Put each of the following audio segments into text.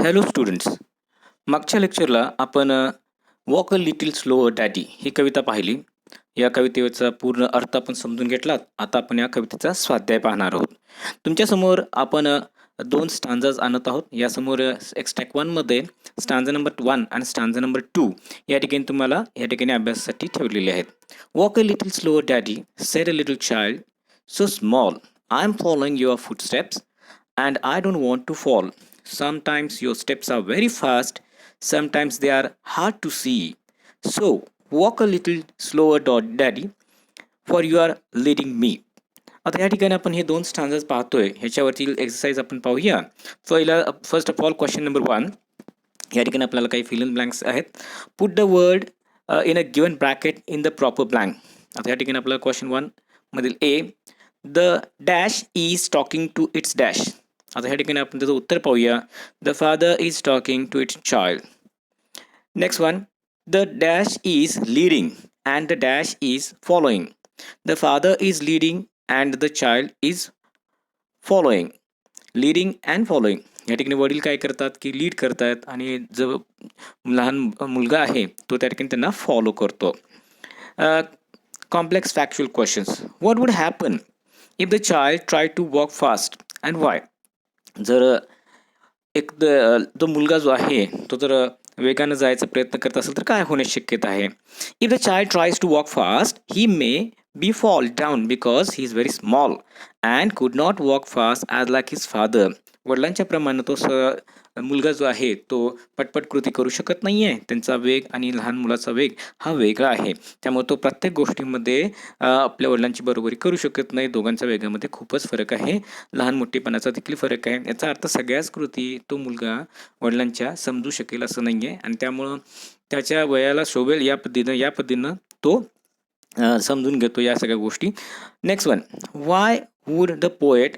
Hello students. मागच्या लेक्चरला आपण walk a little slower daddy ही कविता पाहिली. या कवितेचा पूर्ण अर्थ आपण समजून घेतलात. आता आपण या कवितेचा स्वाध्याय पाहणार आहोत. तुमच्यासमोर आपण दोन स्टांजाज आणत आहोत. यासमोर एक्स्ट्रॅक्ट 1मध्ये स्टांजा नंबर 1 आणि स्टांजा नंबर 2 या ठिकाणी तुम्हाला या ठिकाणी अभ्यासासाठी ठेवलेले आहेत. Walk a little slower daddy, sed a little child, so small, I am following your footsteps and I don't want to fall. Sometimes your steps are very fast, sometimes they are hard to see. So, walk a little slower, daddy, for you are leading me. आता या ठिकाणी आपण हे दोन stanzas पाहतोय. ह्याच्यावरती exercise आपण पाहूया. First of all question number 1. या ठिकाणी आपल्याला काही फिल इन ब्लँक्स आहेत. Put the word in a given bracket in the proper blank. आता या ठिकाणी आपल्याला क्वेश्चन 1 मधील A, the dash is talking to its dash. आता ह्या ठिकाणी आपण त्याचं उत्तर पाहूया. The father is talking to its child. Next one, the dash is leading and the dash is following. The father is leading and the child is following. Leading and following या ठिकाणी वडील काय करतात की लीड करतात आणि जो लहान मुलगा आहे तो त्या ठिकाणी त्यांना फॉलो करतो. Complex factual questions. What would happen if the child try to walk fast and why. जर तो मुलगा जो आहे तो जर वेगानं जायचा प्रयत्न करत असेल तर काय होण्याची शक्यता आहे. If the child tries to walk fast he may be fall down because he is very small and could not walk fast as like his father. वडिलांच्या प्रमाणे तो मुलगा जो आहे तो पटपट कृती करू शकत नाही आहे. त्यांचा वेग आणि लहान मुलाचा वेग हा वेगळा आहे. त्यामुळे तो प्रत्येक गोष्टीमध्ये आपल्या वडिलांची बरोबरी करू शकत नाही. दोघांच्या वेगामध्ये खूपच फरक आहे. लहान मोठेपणाचा देखील फरक आहे. याचा अर्थ सगळ्याच कृती तो मुलगा वडिलांच्या समजू शकेल असं नाही आहे आणि त्यामुळं त्याच्या वयाला शोभेल या पद्धतीनं तो समजून घेतो या सगळ्या गोष्टी. Next one, why would the poet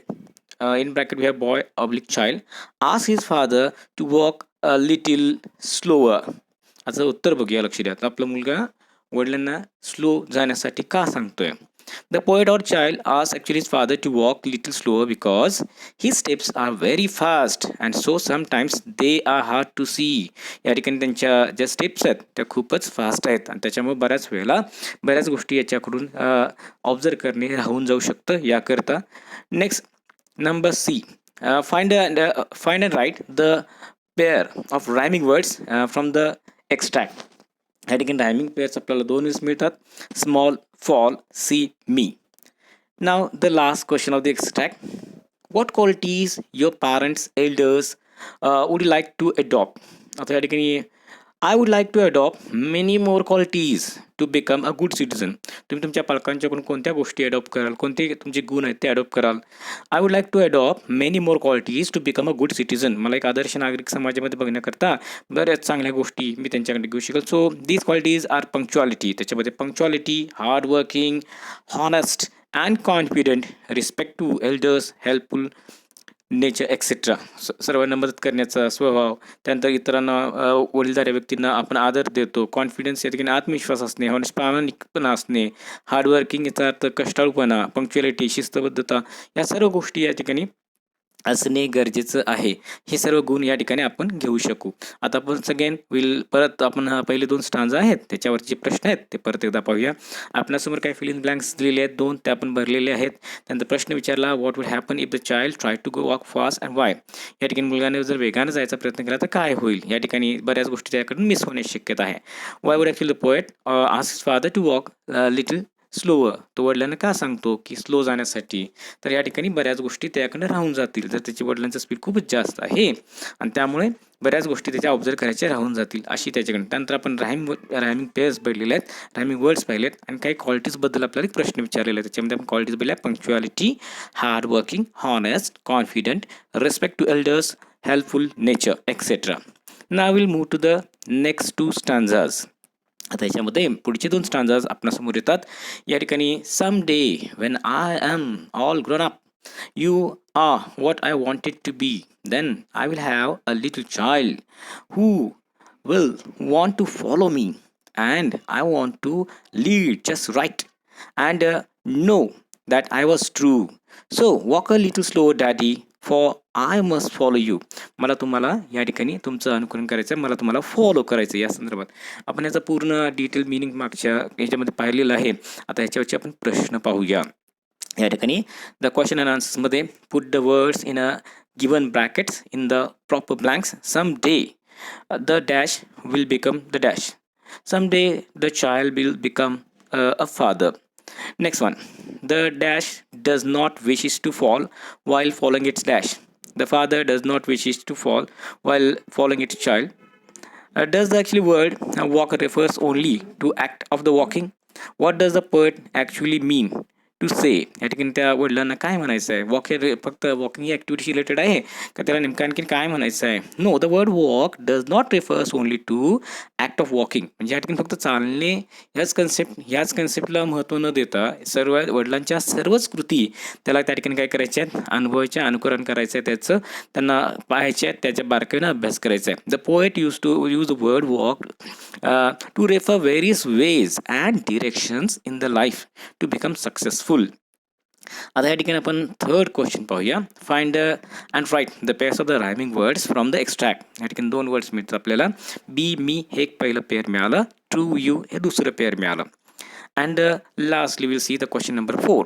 in bracket we have boy oblique child ask his father to walk a little slower. असं उत्तर बघूया. लक्ष द्या. आपला मुलगा वडिलांना स्लो जाण्यासाठी का सांगतोय. The poet or child asks actually his father to walk little slower because his steps are very fast and so sometimes they are hard to see. या ठिकाणी त्यांच्या ज्या स्टेप्स आहेत त्या खूपच फास्ट आहेत आणि त्याच्यामुळे बऱ्याच वेळेला बऱ्याच गोष्टी याच्याकडून ऑब्झर्व करणे राहून जाऊ शकतं याकरता. Next, number C, find and write the pair of rhyming words from the extract. ह्या ठिकाणी रायमिंग पेअर्स आपल्याला दोनच मिळतात. Small, fall, sea, me. Now the last question of the extract. What qualities your parents elders would you like to adopt. आता या ठिकाणी I would like to adopt many more qualities to become a good citizen. तुम्ही तुमच्या पालकांच्याकडून कोणत्या गोष्टी adopt कराल, कोणते तुमचे गुण आहेत ते अडॉप्ट कराल. I would like to adopt many more qualities to become a good citizen. मला एक आदर्श नागरिक समाजामध्ये बघण्याकरता बऱ्याच चांगल्या गोष्टी मी त्यांच्याकडे घेऊ शकेल. So these qualities are punctuality. त्याच्यामध्ये punctuality, hard working, honest and confident, respect to elders, helpful nature etcetera. सर्वांना मदत करण्याचा स्वभाव, त्यानंतर इतरांना वडीलधाऱ्या व्यक्तींना आपण आदर देतो, कॉन्फिडन्स या ठिकाणी आत्मविश्वास असणे, हॉनेस्ट प्रामाणिकपणा असणे, हार्डवर्किंग याचा अर्थ कष्टाळूपणा, पंक्च्युअलिटी, शिस्तबद्धता या सर्व गोष्टी या ठिकाणी असणे गरजेचं आहे. हे सर्व गुण या ठिकाणी आपण घेऊ शकू. आता आपण अगेन परत आपण पहिले दोन स्टांजा आहेत त्याच्यावरचे जे प्रश्न आहेत ते परत एकदा पाहूया. आपल्यासमोर काही फिल इन ब्लँक्स दिलेले आहेत 2, ते आपण भरलेले आहेत. त्यानंतर प्रश्न विचारला, what would happen if the child try to go walk fast and why. या ठिकाणी मुलगाने जर वेगानं जायचा प्रयत्न केला तर काय होईल. या ठिकाणी बऱ्याच गोष्टी त्याकडून मिस होण्याची शक्यता आहे. Why would actually the poet ask his father to walk little slower. तो वडिलांना का सांगतो की स्लो जाण्यासाठी. तर या ठिकाणी बऱ्याच गोष्टी त्याकडे राहून जातील. जर त्याची वडिलांचा स्पीड खूपच जास्त आहे आणि त्यामुळे बऱ्याच गोष्टी त्याच्या ऑब्झर्व करायच्या राहून जातील अशी त्याच्याकडे. त्यानंतर आपण रायमिंग पेअर्स पाहिलेले आहेत, रायमिंग वर्ड्स पाहिलेत आणि काही क्वालिटीजबद्दल आपल्याला प्रश्न विचारलेले आहेत. त्याच्यामध्ये आपण क्वालिटीज पाहिल्या, punctuality, hard working, honest, confident, respect to elders, helpful nature etcetera. Now will move to the next 2 stanzas. आता याच्यामध्ये पुढचे 2 स्टांजाज आपल्यासमोर येतात. या ठिकाणी some day when I am all grown up you are what I wanted to be then I will have a little child who will want to follow me and I want to lead just right and know that I was true. So walk a little slow daddy for I must follow you. मला तुम्हाला या ठिकाणी तुमचं अनुकरण करायचं आहे, मला तुम्हाला फॉलो करायचं आहे. या संदर्भात आपण याचा पूर्ण डिटेल मिनिंग मागच्या याच्यामध्ये पाहिलेलं आहे. आता याच्यावरची आपण प्रश्न पाहूया. या ठिकाणी द क्वेश्चन अँड आन्सर्समध्ये put the words in a given brackets in the proper blanks. Some day the dash will become the dash. Some day the child will become a father. Next one, the dash does not wishes to fall while following its dash. The father does not wishes to fall while following its child. Does the actually word walk refers only to act of the walking? What does the poet actually mean to say? या ठिकाणी त्या वडिलांना काय म्हणायचं आहे? Walk हे फक्त walking ॲक्टिव्हिटीशी related आहे का त्याला नेमकं आणखी काय म्हणायचं आहे? No, the word walk does not refers only to act of walking. म्हणजे या ठिकाणी फक्त चालणे ह्याच कन्सेप्टला महत्त्व न देता सर्व वडिलांच्या सर्वच कृती त्याला त्या ठिकाणी काय करायच्या आहेत? अनुभवाच्या अनुकरण करायचं आहे, त्याचं त्यांना पाहायचे आहेत, त्याच्या बारकाईनं अभ्यास करायचा आहे. The poet use the word walk to refer various ways and directions in the life to become successful. आता या ठिकाणी आपण थर्ड क्वेश्चन पाहूया. Find and write the pairs of the rhyming words from the extract. या ठिकाणी 2 words मिळतात आपल्याला. बी मी हे एक पहिलं पेअर मिळालं, टू यू हे दुसरं पेअर मिळालं. And lastly, we'll see the question number 4.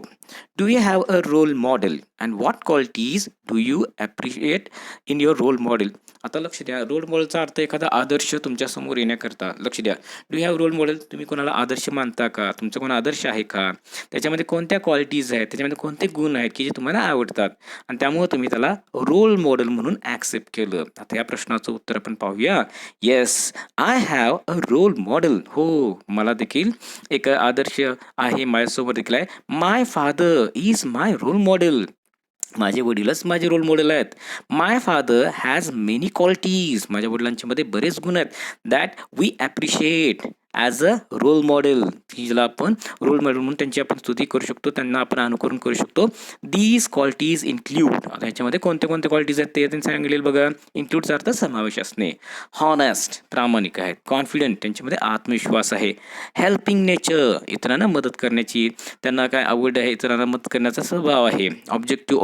Do you have a role model and what qualities do you appreciate in your role model? आता लक्ष द्या, रोल मॉडेलचा अर्थ एखादा आदर्श तुमच्या समोर येण्याकरता. लक्ष द्या, do you have role model, तुम्ही कोणाला आदर्श मानता का? तुमचा कोण आदर्श आहे का? त्याच्यामध्ये कोणत्या क्वालिटीज आहेत, त्याच्यामध्ये कोणते गुण आहेत की जे तुम्हाला आवडतात आणि त्यामुळे तुम्ही त्याला रोल मॉडेल म्हणून ॲक्सेप्ट केलं. आता या प्रश्नाचं उत्तर आपण पाहूया. Yes, I have a role model. हो, मला देखील एक आदर्श आहे, माझ्यासोबत देखील आहे. My father is my role model. माझे वडीलच माझे रोल मॉडेल आहेत. My father has many qualities. माझ्या वडिलांच्यामध्ये बरेच गुण आहेत that we appreciate as a role model. जिला आपण रोल मॉडेल म्हणून त्यांची आपण स्तुती करू शकतो, त्यांना आपण अनुकरण करू शकतो. These qualities include. आता ह्याच्यामध्ये कोणते कोणते क्वालिटीज आहेत ते त्यांनी सांगितलेलं बघा. इन्क्लूडचा अर्थ समावेश असणे. हॉनेस्ट, प्रामाणिक आहेत. कॉन्फिडंट, त्यांच्यामध्ये आत्मविश्वास आहे. हेल्पिंग नेचर, इतरांना मदत करण्याची त्यांना काय आवड आहे, इतरांना मदत करण्याचा स्वभाव आहे. Objective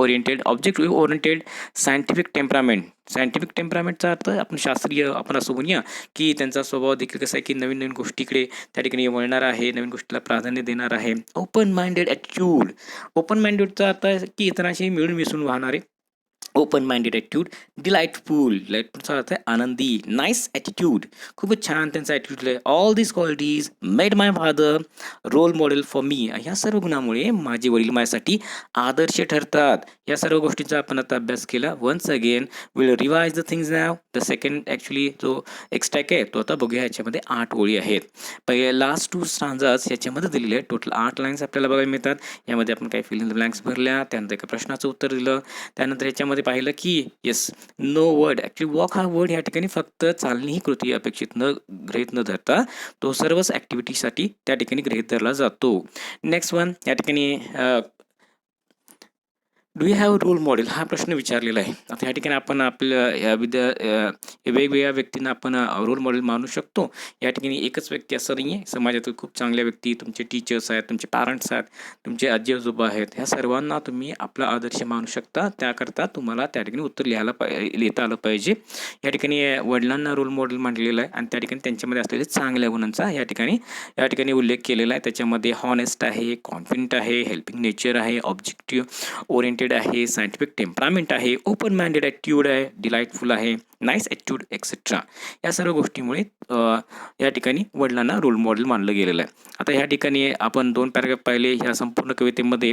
oriented. Scientific temperament. Scientific टेम्परामेंटचा अर्थ आपण शास्त्रीय आपण असं म्हणूया की त्यांचा स्वभाव देखील कसा आहे की नवीन नवीन गोष्टीकडे त्या ठिकाणी वळणार आहे, नवीन गोष्टीला प्राधान्य देणार आहे. Open minded attitude. ओपन माइंडेडचा अर्थ आहे की इतरांशी मिळून मिसळून वाहणारे. Open minded attitude. डिलाइटफुलचा अर्थ आहे आनंदी. नाईस ॲटिट्यूड, खूपच छान त्यांचा ॲटिट्यूड आहे. All this qualities made my father role model for me. ह्या सर्व गुणामुळे माझे वडील माझ्यासाठी आदर्श ठरतात. या सर्व गोष्टींचा आपण आता अभ्यास केला. Once again will revise the things now. The second actually जो एक्स्ट्रॅक आहे तो आता बघूया. ह्याच्यामध्ये 8 ओळी आहेत. पहिले लास्ट 2 स्टांजाज याच्यामध्ये दिलेले आहेत. टोटल 8 लाईन्स आपल्याला बघायला मिळतात. यामध्ये आपण काही फिल इन द ब्लँक्स भरल्या, त्यानंतर एका प्रश्नाचं उत्तर दिलं. त्यानंतर ह्याच्यामध्ये पाहिलं की yes, no word. Actually walk हा वर्ड या ठिकाणी फक्त चालणी ही कृती अपेक्षित गृहीत न धरता तो सर्वच ॲक्टिव्हिटीसाठी त्या ठिकाणी गृहीत धरला जातो. नेक्स्ट वन, या ठिकाणी do you have role model हा प्रश्न विचारलेला आहे. आता या ठिकाणी आपण आपल्या या वेगवेगळ्या व्यक्तींना आपण रोल मॉडेल मानू शकतो. या ठिकाणी एकच व्यक्ती असं नाही आहे. समाजातील खूप चांगल्या व्यक्ती, तुमचे टीचर्स आहेत, तुमचे पॅरेंट्स आहेत, तुमचे आजी आजोबा आहेत, ह्या सर्वांना तुम्ही आपला आदर्श मानू शकता. त्याकरता तुम्हाला त्या ठिकाणी उत्तर लिहिता आलं पाहिजे. या ठिकाणी वडिलांना रोल मॉडेल मांडलेलं आहे आणि त्या ठिकाणी त्यांच्यामध्ये असलेल्या चांगल्या गुणांचा या ठिकाणी उल्लेख केलेला आहे. त्याच्यामध्ये हॉनेस्ट आहे, कॉन्फिडंट आहे, हेल्पिंग नेचर आहे, ऑब्जेक्टिव्ह ओरिएंटेड आहे, सायंटिफिक टेम्परामेंट आहे, ओपन माइंडेड ॲटिट्यूड आहे, डिलाइटफुल आहे, नाईस ॲटिट्यूड एक्सेट्रा. या सर्व गोष्टीमुळे या ठिकाणी वडिलांना रोल मॉडेल मानलं गेलेलं आहे. आता ह्या ठिकाणी आपण 2 पॅराग्राफ पाहिले. ह्या संपूर्ण कवितेमध्ये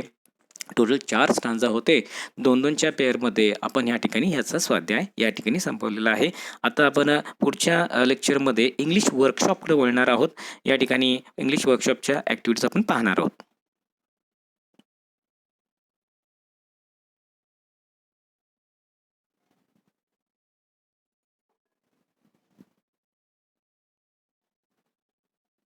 टोटल 4 स्टांजा होते. 2-2च्या पेअरमध्ये आपण या ठिकाणी ह्याचा स्वाध्याय या ठिकाणी संपवलेला आहे. आता आपण पुढच्या लेक्चरमध्ये इंग्लिश वर्कशॉपकडे वळणार आहोत. या ठिकाणी इंग्लिश वर्कशॉपच्या ॲक्टिव्हिटीज आपण पाहणार आहोत.